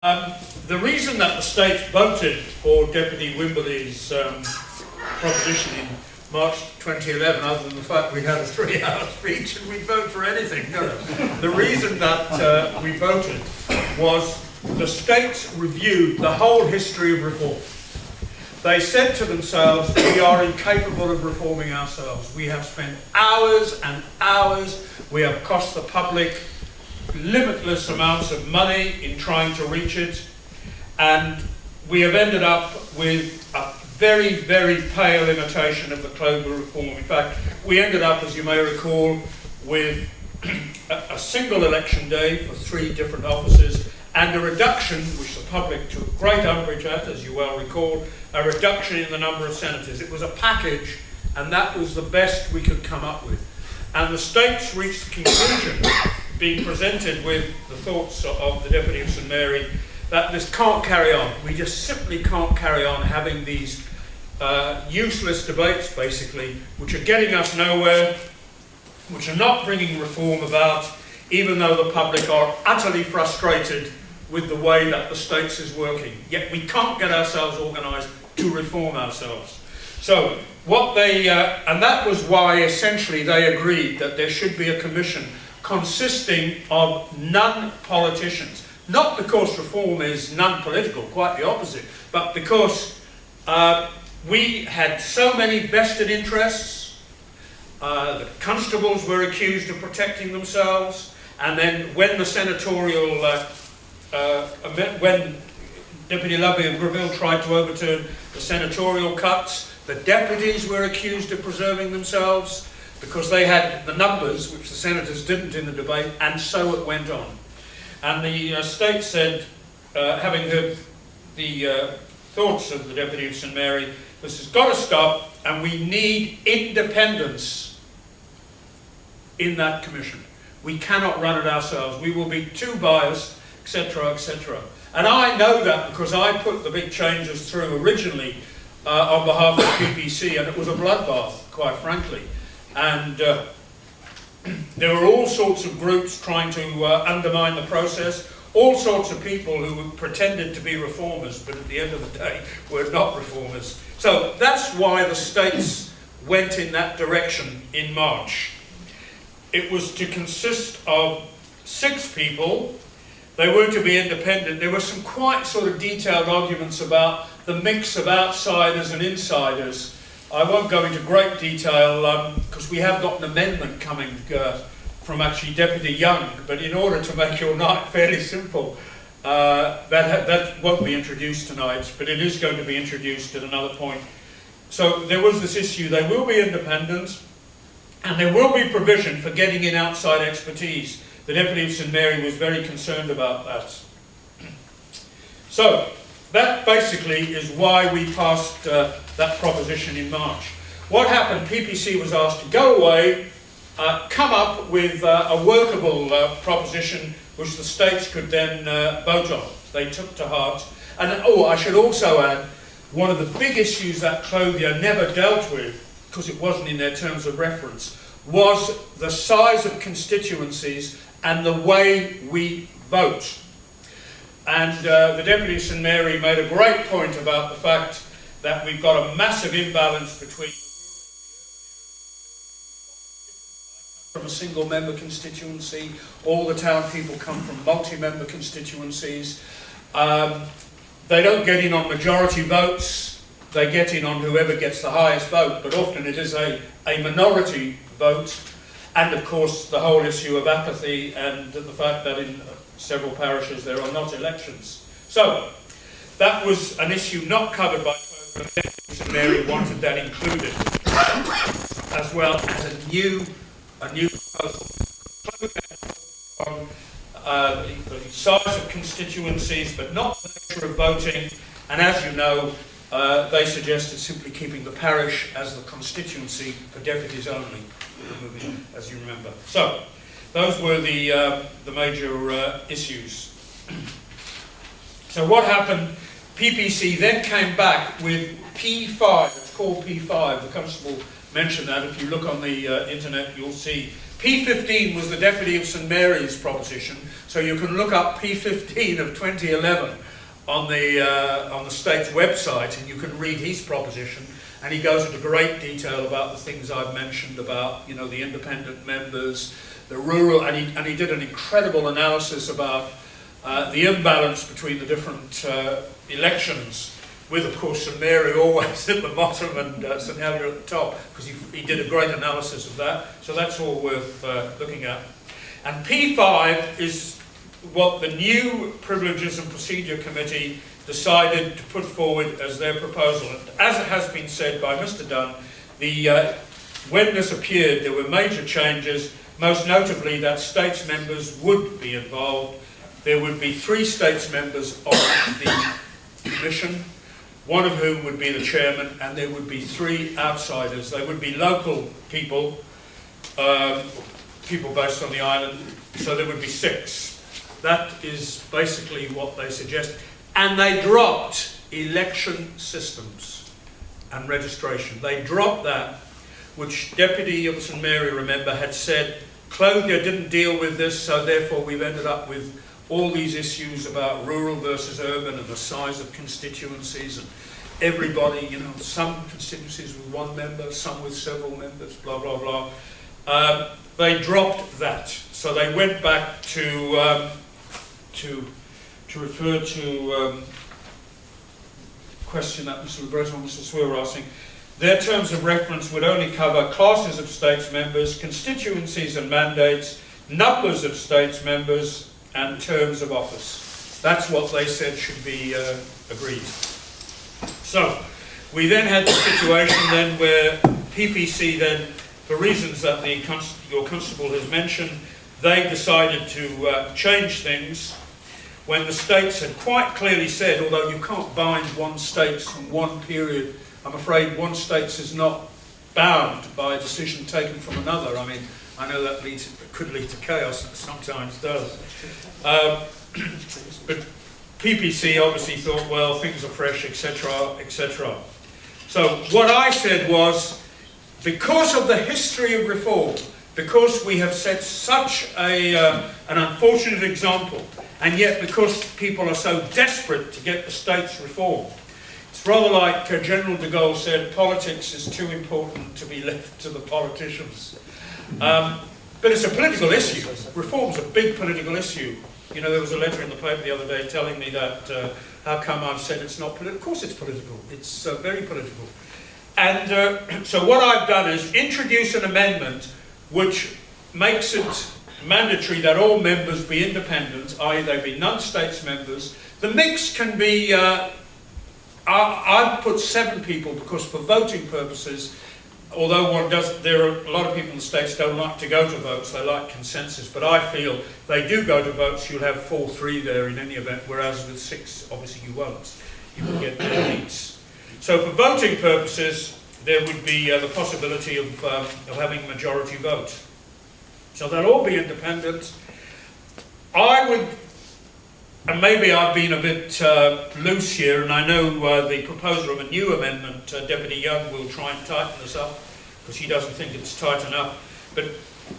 The reason that the States voted for Deputy Wimberley's proposition in March 2011, other than the fact we had a 3-hour speech and we'd vote for anything, the reason that we voted was the States reviewed the whole history of reform. They said to themselves, we are incapable of reforming ourselves. We have spent hours and hours, we have cost the public limitless amounts of money in trying to reach it, and we have ended up with a very, very pale imitation of the global reform. In fact, we ended up, as you may recall, with a single election day for 3 different offices and a reduction, which the public took great umbrage at, as you well recall, a reduction in the number of senators. It was a package, and that was the best we could come up with. And the States reached the conclusion, being presented with the thoughts of the Deputy of St Mary, that this can't carry on. We just simply can't carry on having these useless debates, basically, which are getting us nowhere, which are not bringing reform about, even though the public are utterly frustrated with the way that the States is working. Yet we can't get ourselves organised to reform ourselves. So what they, and that was why essentially they agreed that there should be a commission consisting of non-politicians. Not because reform is non-political, quite the opposite, but because we had so many vested interests. The constables were accused of protecting themselves, and then when the senatorial, when Deputy Lovey of Greville tried to overturn the senatorial cuts, the deputies were accused of preserving themselves because they had the numbers, which the senators didn't in the debate, and so it went on. And the state said, having heard the thoughts of the Deputy of St Mary, this has got to stop, and we need independence in that commission. We cannot run it ourselves. We will be too biased, etc., etc. And I know that because I put the big changes through originally on behalf of PPC, and it was a bloodbath, quite frankly. And there were all sorts of groups trying to undermine the process, all sorts of people who pretended to be reformers, but at the end of the day were not reformers. So that's why the States went in that direction in March. It was to consist of 6 people. They were to be independent. There were some quite sort of detailed arguments about the mix of outsiders and insiders. I won't go into great detail because we have got an amendment coming from actually Deputy Young, but in order to make your night fairly simple, that won't be introduced tonight, but it is going to be introduced at another point. So there was this issue. They will be independent, and there will be provision for getting in outside expertise. The Deputy of St Mary was very concerned about that. So that basically is why we passed that proposition in March. What happened, PPC was asked to go away, come up with a workable proposition which the States could then vote on. They took to heart. And I should also add, one of the big issues that Clothier never dealt with, because it wasn't in their terms of reference, was the size of constituencies and the way we vote. And the Deputy of St Mary made a great point about the fact that we've got a massive imbalance between from a single member constituency, all the town people come from multi-member constituencies. They don't get in on majority votes, they get in on whoever gets the highest vote, but often it is a minority vote. And of course the whole issue of apathy and the fact that in several parishes there are not elections. So that was an issue not covered by Clement. St Mary wanted that included, as well as a new proposal on the size of constituencies, but not the nature of voting. And as you know, they suggested simply keeping the parish as the constituency for deputies only, as you remember. So those were the major issues. So what happened? PPC then came back with P5. It's called P5. The constable mentioned that. If you look on the internet, you'll see P15 was the Deputy of St Mary's proposition, so you can look up P15 of 2011 on the state's website, and you can read his proposition, and he goes into great detail about the things I've mentioned about, you know, the independent members, the rural, and he did an incredible analysis about the imbalance between the different elections, with, of course, St Mary always at the bottom and St Helier at the top, because he did a great analysis of that. So that's all worth looking at. And P5 is what the new Privileges and Procedure Committee decided to put forward as their proposal. And as it has been said by Mr Dunn, when this appeared, there were major changes, most notably that states members would be involved. There would be 3 states members of the commission, one of whom would be the chairman, and there would be 3 outsiders. They would be local people, people based on the island, so there would be 6. That is basically what they suggest. And they dropped election systems and registration. They dropped that, which Deputy of St Mary, remember, had said, Clothier didn't deal with this, so therefore we've ended up with all these issues about rural versus urban and the size of constituencies and everybody, you know, some constituencies with 1 member, some with several members, blah, blah, blah. They dropped that. So they went back to refer to question that Mr. Breton and Mr. Swear were asking. Their terms of reference would only cover classes of states members, constituencies and mandates, numbers of states members, and terms of office. That's what they said should be agreed. So we then had the situation then where PPC then, for reasons that your constable has mentioned, they decided to change things when the states had quite clearly said, although you can't bind one state from one period, I'm afraid one state is not bound by a decision taken from another. I mean, I know that could lead to chaos, and it sometimes does. But PPC obviously thought, well, things are fresh, etc., etc. So what I said was, because of the history of reform, because we have set such an unfortunate example, and yet because people are so desperate to get the states reformed, it's rather like General de Gaulle said, politics is too important to be left to the politicians. But it's a political issue. Reform's a big political issue. You know, there was a letter in the paper the other day telling me that how come I've said it's not political. Of course it's political. It's very political. And so what I've done is introduce an amendment which makes it mandatory that all members be independent, i.e. they be non-states members. The mix can be, I've put 7 people because for voting purposes, although there are a lot of people in the States don't like to go to votes, they like consensus, but I feel they do go to votes, you'll have 4-3 there in any event, whereas with 6, obviously you won't. You will get their seats. So for voting purposes, there would be the possibility of having a majority vote. So they'll all be independent. I would, and maybe I've been a bit loose here, and I know the proposer of a new amendment, Deputy Young, will try and tighten this up, because he doesn't think it's tight enough. But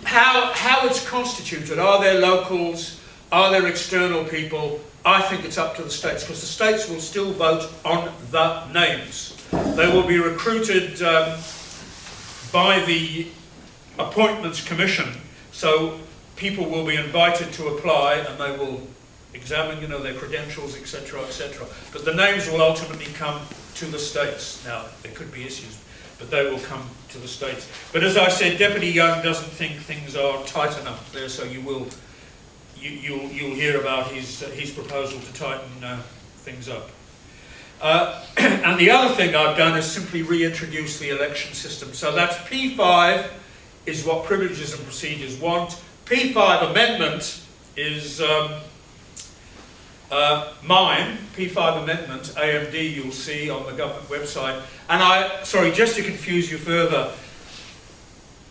how it's constituted, are there locals, are there external people? I think it's up to the states, because the states will still vote on the names. They will be recruited by the Appointments Commission, so people will be invited to apply, and they will examine, you know, their credentials, etc., etc. But the names will ultimately come to the states. Now, there could be issues, but they will come to the states. But as I said, Deputy Young doesn't think things are tight enough there, so you'll hear about his proposal to tighten things up. And the other thing I've done is simply reintroduce the election system. So that's P5 is what Privileges and Procedures want. P5 amendment is mine, P5 amendment, AMD, you'll see on the government website. And sorry, just to confuse you further,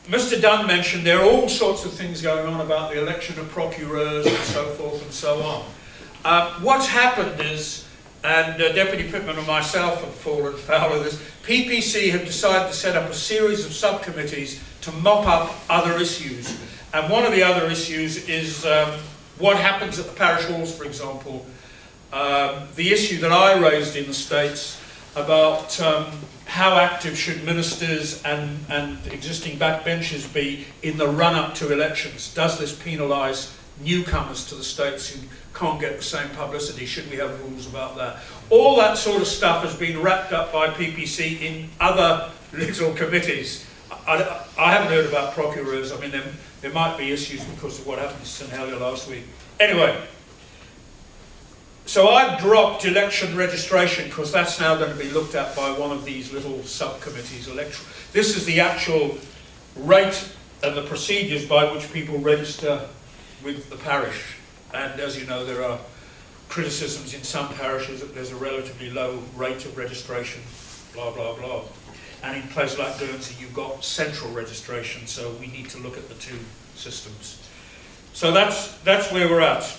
Mr. Dunn mentioned there are all sorts of things going on about the election of procureurs and so forth and so on. What's happened is, and Deputy Pittman and myself have fallen foul of this, PPC have decided to set up a series of subcommittees to mop up other issues. And one of the other issues is what happens at the parish halls, for example. The issue that I raised in the States about how active should ministers and existing backbenchers be in the run-up to elections. Does this penalise newcomers to the States who can't get the same publicity? Should we have rules about that? All that sort of stuff has been wrapped up by PPC in other little committees. I haven't heard about procureurs. I mean, there might be issues because of what happened to St Helier last week. Anyway, so I've dropped election registration because that's now going to be looked at by one of these little subcommittees. This is the actual rate and the procedures by which people register with the parish. And as you know, there are criticisms in some parishes that there's a relatively low rate of registration, blah, blah, blah. And in places like Guernsey, you've got central registration, so we need to look at the two systems. So that's where we're at.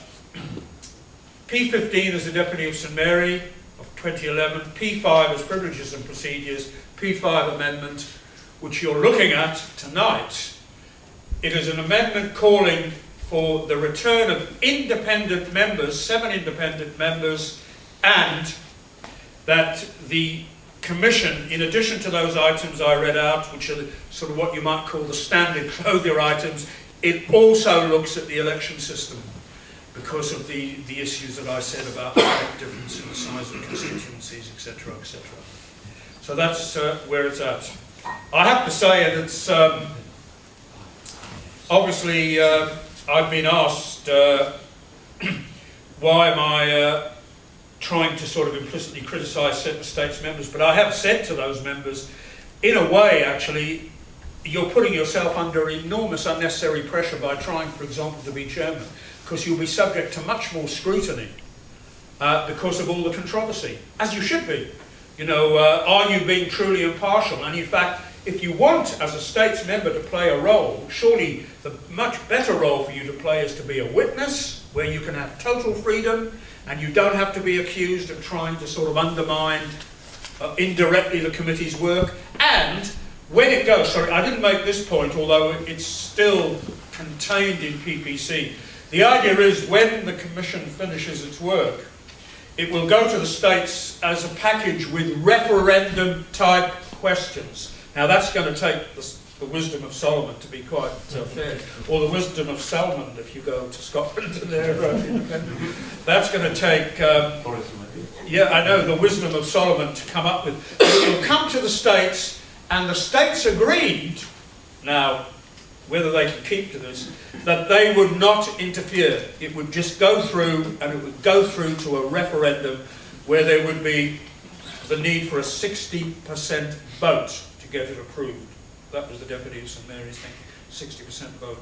P15 is the Deputy of St Mary of 2011, P5 is Privileges and Procedures, P5 amendment, which you're looking at tonight. It is an amendment calling for the return of independent members, 7 independent members, and that the Commission, in addition to those items I read out, which are sort of what you might call the standard clothier items, it also looks at the election system because of the issues that I said about the difference in the size of constituencies, etc., etc. So that's where it's at. I have to say that obviously I've been asked why am I trying to sort of implicitly criticise certain states members, but I have said to those members, in a way actually, you're putting yourself under enormous unnecessary pressure by trying, for example, to be chairman, because you'll be subject to much more scrutiny because of all the controversy, as you should be. You know, are you being truly impartial? And in fact, if you want, as a states member, to play a role, surely the much better role for you to play is to be a witness, where you can have total freedom, and you don't have to be accused of trying to sort of undermine indirectly the committee's work. And when it goes, sorry, I didn't make this point, although it's still contained in PPC. The idea is when the Commission finishes its work, it will go to the States as a package with referendum-type questions. Now that's going to take the wisdom of Solomon, to be quite fair, or the wisdom of Salmon if you go to Scotland and they're independent. That's going to take, yeah, I know, the wisdom of Solomon to come up with. It'll come to the States, and the States agreed, now, whether they can keep to this, that they would not interfere. It would just go through, and it would go through to a referendum where there would be the need for a 60% vote to get it approved. That was the Deputy of St Mary's thing, 60% vote.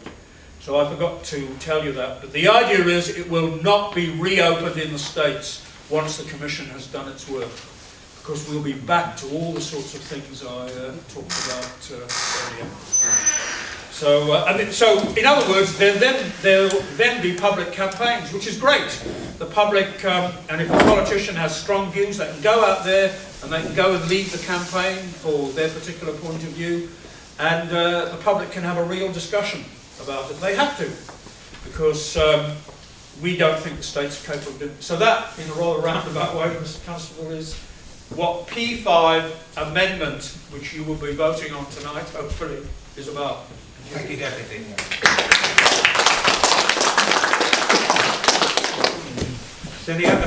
So I forgot to tell you that. But the idea is it will not be reopened in the States once the Commission has done its work, because we'll be back to all the sorts of things I talked about earlier. So in other words, there'll then be public campaigns, which is great. The public, and if a politician has strong views, they can go out there and they can go and lead the campaign for their particular point of view, and the public can have a real discussion about it. They have to, because we don't think the state's capable of doing it. So that, in a rather roundabout way, Mr. Constable, is what P5 amendment, which you will be voting on tonight, hopefully, is about. Thank you, Deputy. So any other